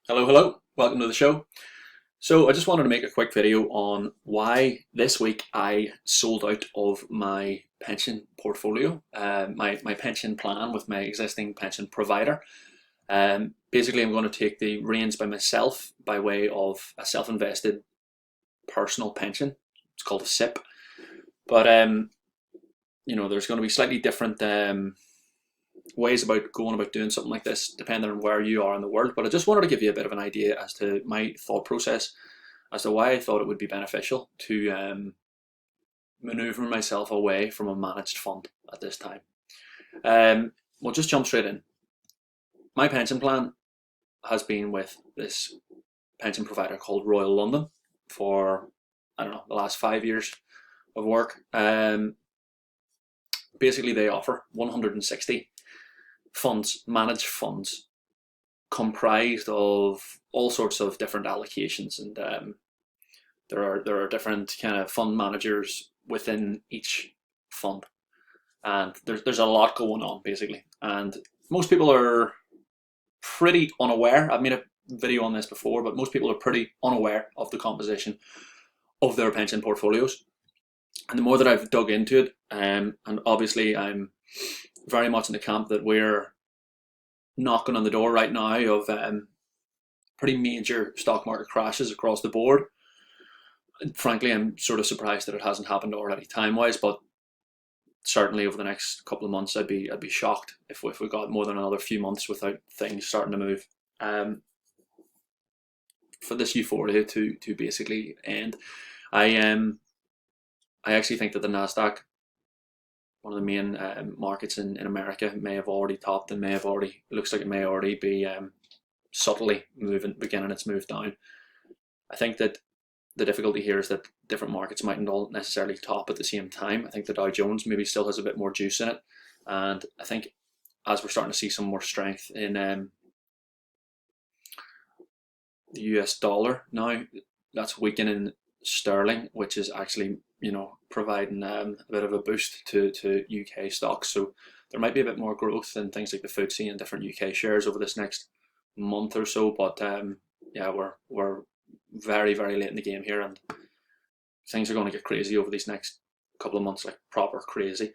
Hello, hello, welcome to the show. So I just wanted to make a quick video on why this week I sold out of my pension portfolio, my pension plan with my existing pension provider. Basically, I'm going to take the reins by myself by way of a self-invested personal pension. It's called a SIP. But there's going to be slightly different ways about going about doing something like this depending on where you are in the world. But I just wanted to give you a bit of an idea as to my thought process as to why I thought it would be beneficial to maneuver myself away from a managed fund at this time. We'll just jump straight in. My pension plan has been with this pension provider called Royal London for, I don't know, the last 5 years of work. Basically, they offer 160 funds, managed funds, comprised of all sorts of different allocations, and there are different kind of fund managers within each fund, and there's a lot going on basically, and most people are pretty unaware. I've made a video on this before, but most people are pretty unaware of the composition of their pension portfolios. And the more that I've dug into it, and obviously I'm very much in the camp that we're knocking on the door right now of pretty major stock market crashes across the board. And frankly, I'm sort of surprised that it hasn't happened already time-wise, but certainly over the next couple of months, I'd be shocked if we got more than another few months without things starting to move. For this euphoria to basically end, I actually think that the Nasdaq, one of the main markets in America, may have already topped and looks like it may already be subtly beginning its move down. I think that the difficulty here is that different markets mightn't all necessarily top at the same time. I think the Dow Jones maybe still has a bit more juice in it, and I think as we're starting to see some more strength in the US dollar now, that's weakening sterling, which is actually providing a bit of a boost to UK stocks. So there might be a bit more growth in things like the FTSE and different UK shares over this next month or so. But yeah, we're very, very late in the game here, and things are going to get crazy over these next couple of months, like proper crazy.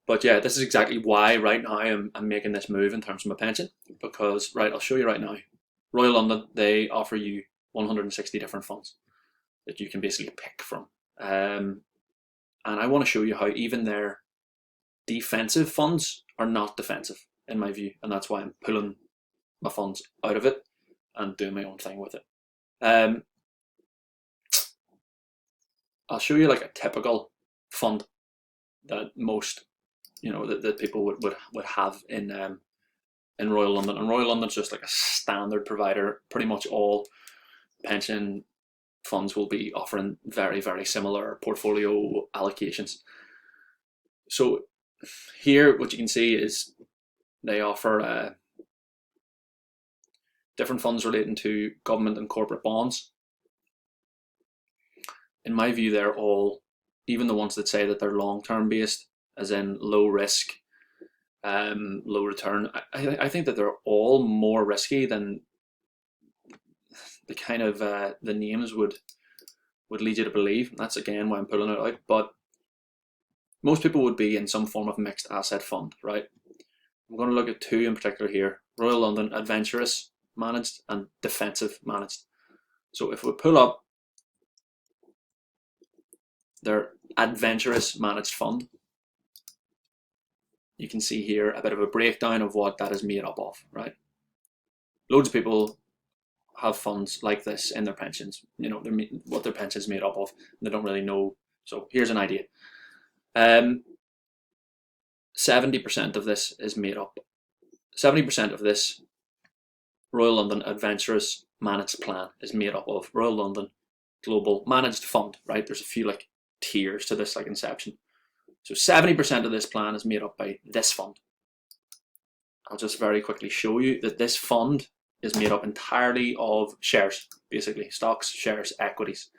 But yeah, this is exactly why right now I'm making this move in terms of my pension, because I'll show you right now. Royal London, they offer you 160 different funds that you can basically pick from. And I want to show you how even their defensive funds are not defensive in my view, and that's why I'm pulling my funds out of it and doing my own thing with it. I'll show you like a typical fund that most that people would have in Royal London, and Royal London's just like a standard provider. Pretty much all pension funds will be offering very, very similar portfolio allocations. So here what you can see is they offer different funds relating to government and corporate bonds. In my view, they're all, even the ones that say that they're long-term based, as in low risk, low return, I think that they're all more risky than the kind of the names would lead you to believe. That's again why I'm pulling it out. But most people would be in some form of mixed asset fund, right? I'm going to look at two in particular here: Royal London Adventurous managed and Defensive managed. So if we pull up their Adventurous managed fund, you can see here a bit of a breakdown of what that is made up of, right? Loads of people have funds like this in their pensions. What their pension is made up of, and they don't really know. So here's an idea. 70% of this is made up. 70% of this Royal London Adventurous managed plan is made up of Royal London Global Managed Fund, right? There's a few like tiers to this, like Inception. So 70% of this plan is made up by this fund. I'll just very quickly show you that this fund is made up entirely of shares, basically stocks, shares, equities.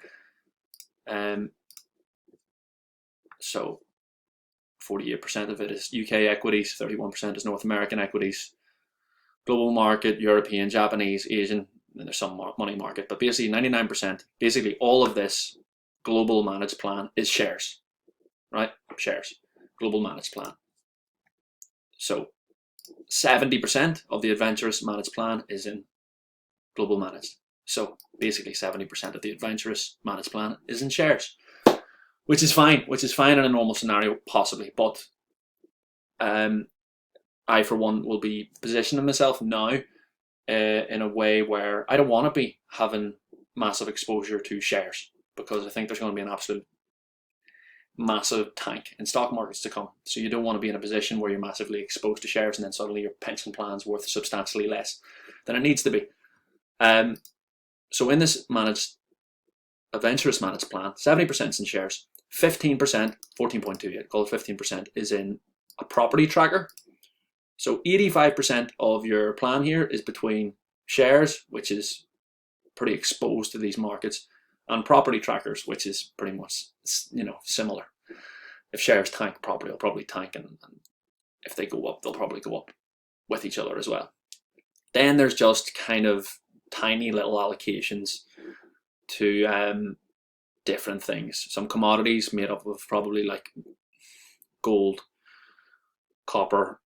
So 48% of it is UK equities, 31% is North American equities, global market, European, Japanese, Asian, there's some money market, but basically 99%, basically all of this global managed plan is shares, right? Shares, global managed plan. So 70% of the adventurous managed plan is in global managed. So basically 70% of the adventurous managed plan is in shares, which is fine in a normal scenario, possibly. But I, for one, will be positioning myself now in a way where I don't want to be having massive exposure to shares, because I think there's going to be an absolute massive tank in stock markets to come. So you don't want to be in a position where you're massively exposed to shares and then suddenly your pension plan's worth substantially less than it needs to be. So in this adventurous managed plan, 70% is in shares, 15%, 14.2, yeah, call it 15%, is in a property tracker. So 85% of your plan here is between shares, which is pretty exposed to these markets, and property trackers, which is pretty much, similar. If shares tank, property will probably tank, and if they go up, they'll probably go up with each other as well. Then there's just kind of tiny little allocations to different things. Some commodities made up of probably like gold, copper,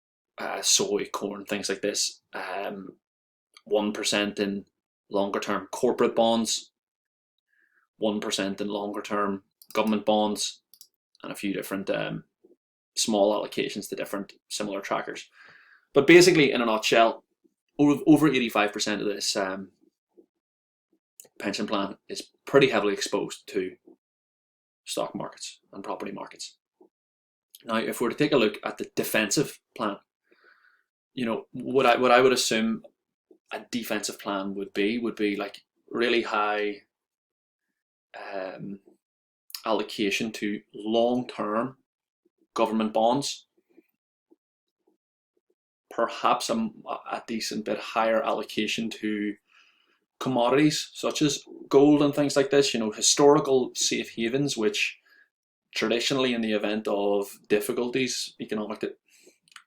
soy, corn, things like this. 1% in longer term corporate bonds, 1% in longer term government bonds, and a few different small allocations to different similar trackers. But basically, in a nutshell, over 85% of this pension plan is pretty heavily exposed to stock markets and property markets. Now, if we're to take a look at the defensive plan, what I would assume a defensive plan would be like really high allocation to long-term government bonds, perhaps a decent bit higher allocation to commodities such as gold and things like this, historical safe havens, which traditionally, in the event of difficulties,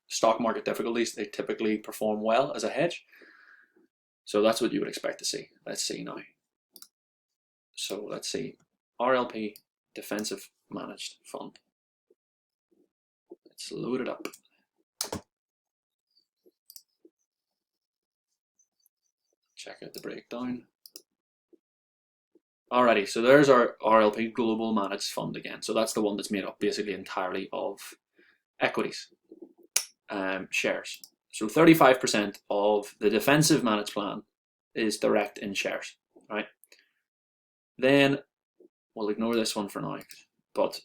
stock market difficulties, they typically perform well as a hedge. So that's what you would expect to see. Let's see now. So let's see, RLP Defensive Managed Fund. Let's load it up. Check out the breakdown. Alrighty, so there's our RLP Global Managed Fund again. So that's the one that's made up basically entirely of equities, shares. So 35% of the defensive managed plan is direct in shares, right? Then we'll ignore this one for now, but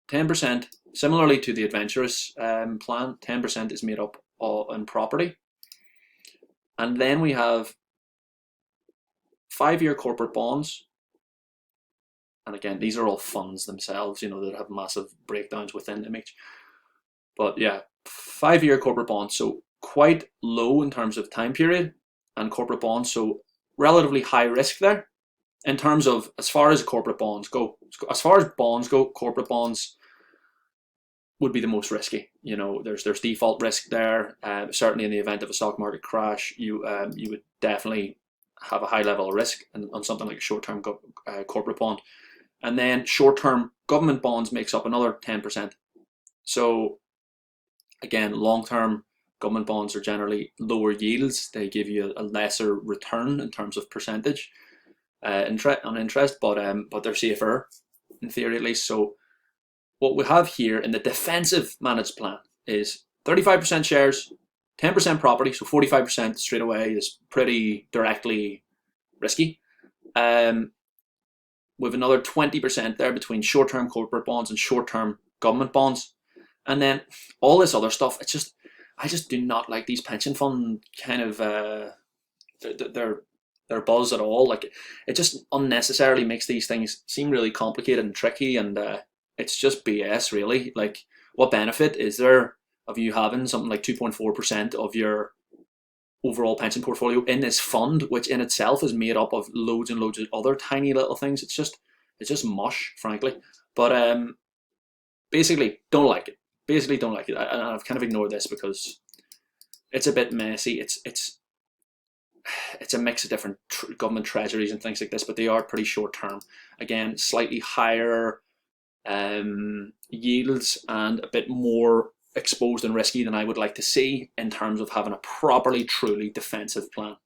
10%, similarly to the adventurous plan, 10% is made up in property. And then we have 5-year corporate bonds. And again, these are all funds themselves, that have massive breakdowns within them each. But yeah, 5-year corporate bonds, so quite low in terms of time period, and corporate bonds, so relatively high risk there. In terms of, as far as corporate bonds go, corporate bonds would be the most risky. There's default risk there. Certainly in the event of a stock market crash, you would definitely have a high level of risk on something like a short-term corporate bond. And then short-term government bonds makes up another 10%. So again, long-term government bonds are generally lower yields. They give you a lesser return in terms of percentage on interest, but they're safer in theory at least. So what we have here in the defensive managed plan is 35% shares, 10% property, so 45% straight away is pretty directly risky. With another 20% there between short-term corporate bonds and short-term government bonds. And then all this other stuff, I just do not like these pension fund kind of, their buzz at all. Like, it just unnecessarily makes these things seem really complicated and tricky, and it's just BS really. Like, what benefit is there of you having something like 2.4% of your overall pension portfolio in this fund, which in itself is made up of loads and loads of other tiny little things? It's just mush, frankly. But basically don't like it. And I've kind of ignored this because it's a bit messy. it's a mix of different government treasuries and things like this, but they are pretty short term. Again, slightly higher yields and a bit more exposed and risky than I would like to see in terms of having a properly, truly defensive plan.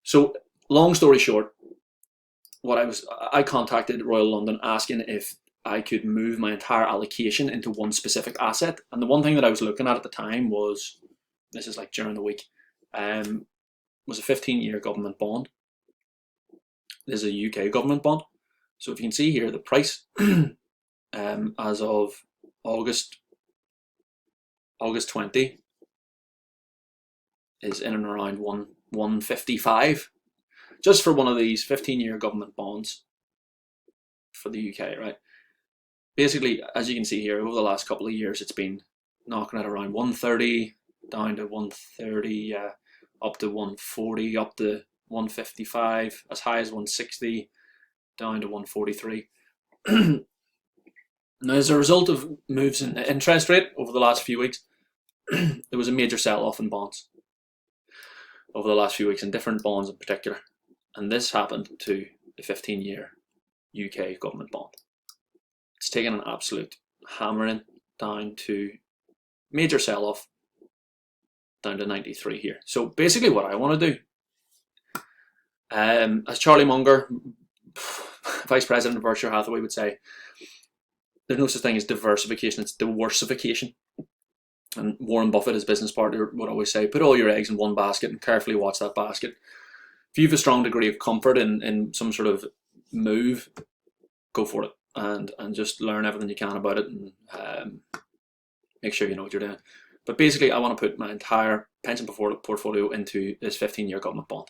So, long story short, I contacted Royal London asking if I could move my entire allocation into one specific asset. And the one thing that I was looking at the time was, this is like during the week, was a 15-year government bond. This is a UK government bond. So if you can see here, the price as of August 20 is in and around 155, just for one of these 15-year government bonds for the UK, right? Basically, as you can see here, over the last couple of years, it's been knocking at around 130, down to 130, up to 140, up to 155, as high as 160, down to 143. Now, as a result of moves in interest rate over the last few weeks, there was a major sell-off in bonds over the last few weeks, in different bonds in particular. And this happened to the 15-year UK government bond. It's taken an absolute hammering down to major sell-off, down to 93 here. So basically what I want to do, as Charlie Munger, Vice President of Berkshire Hathaway, would say, there's no such thing as diversification, it's diversification. And Warren Buffett, his business partner, would always say, put all your eggs in one basket and carefully watch that basket. If you have a strong degree of comfort in some sort of move, go for it, and just learn everything you can about it, and make sure you know what you're doing. But basically, I want to put my entire pension portfolio into this 15-year government bond,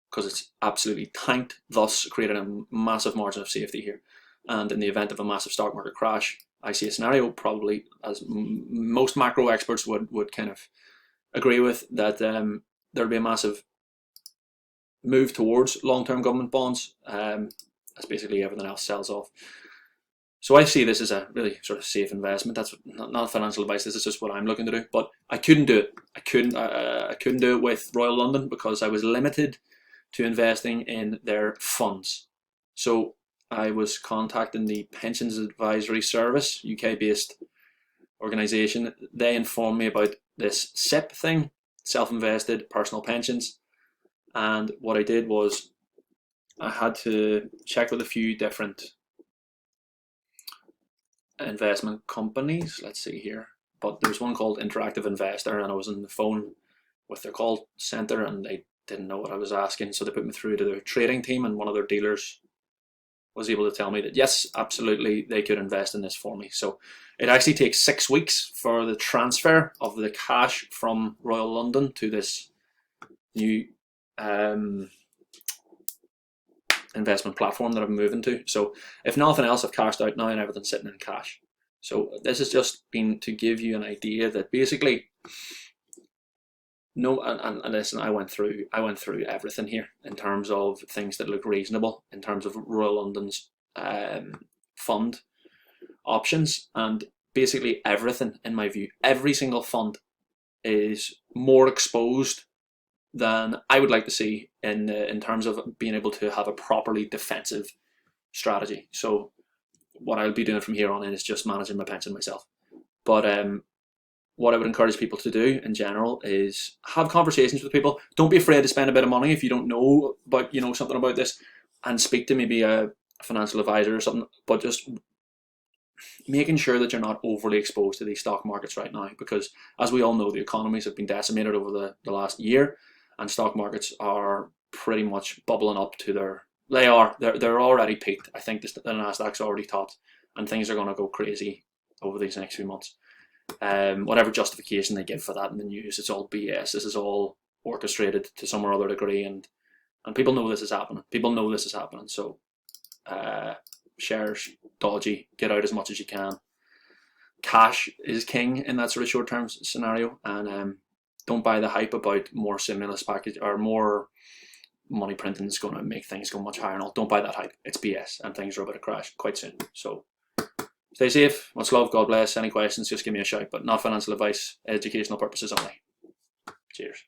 because it's absolutely tanked, thus creating a massive margin of safety here. And in the event of a massive stock market crash, I see a scenario, probably as most macro experts would kind of agree with, that there'll be a massive move towards long-term government bonds as basically everything else sells off. So I see this as a really sort of safe investment. That's not financial advice. This is just what I'm looking to do. But I couldn't do it. I couldn't do it with Royal London because I was limited to investing in their funds. So I was contacting the Pensions Advisory Service, UK-based organisation. They informed me about this SIP thing, self-invested personal pensions. And what I did was I had to check with a few different investment companies. Let's see here. But there's one called Interactive Investor, and I was on the phone with their call centre and they didn't know what I was asking. So they put me through to their trading team, and one of their dealers was able to tell me that yes, absolutely, they could invest in this for me. So it actually takes 6 weeks for the transfer of the cash from Royal London to this new investment platform that I'm moving to. So if nothing else, I've cashed out now and everything's sitting in cash. So this has just been to give you an idea that basically, no, and listen, I went through everything here in terms of things that look reasonable in terms of Royal London's fund options, and basically everything, in my view, every single fund is more exposed than I would like to see in terms of being able to have a properly defensive strategy. So what I'll be doing from here on in is just managing my pension myself. But what I would encourage people to do in general is have conversations with people. Don't be afraid to spend a bit of money if you don't know about something about this, and speak to maybe a financial advisor or something. But just making sure that you're not overly exposed to these stock markets right now, because as we all know, the economies have been decimated over the last year, and stock markets are pretty much bubbling up to they're already peaked. I think the Nasdaq's already topped, and things are going to go crazy over these next few months. Whatever justification they give for that in the news, it's all BS. This is all orchestrated to some or other degree, and people know this is happening. So shares, dodgy, get out as much as you can. Cash is king in that sort of short-term scenario, and don't buy the hype about more stimulus package or more money printing is going to make things go much higher and all. Don't buy that hype. It's BS, and things are about to crash quite soon. So stay safe. Much love. God bless. Any questions, just give me a shout. But not financial advice. Educational purposes only. Cheers.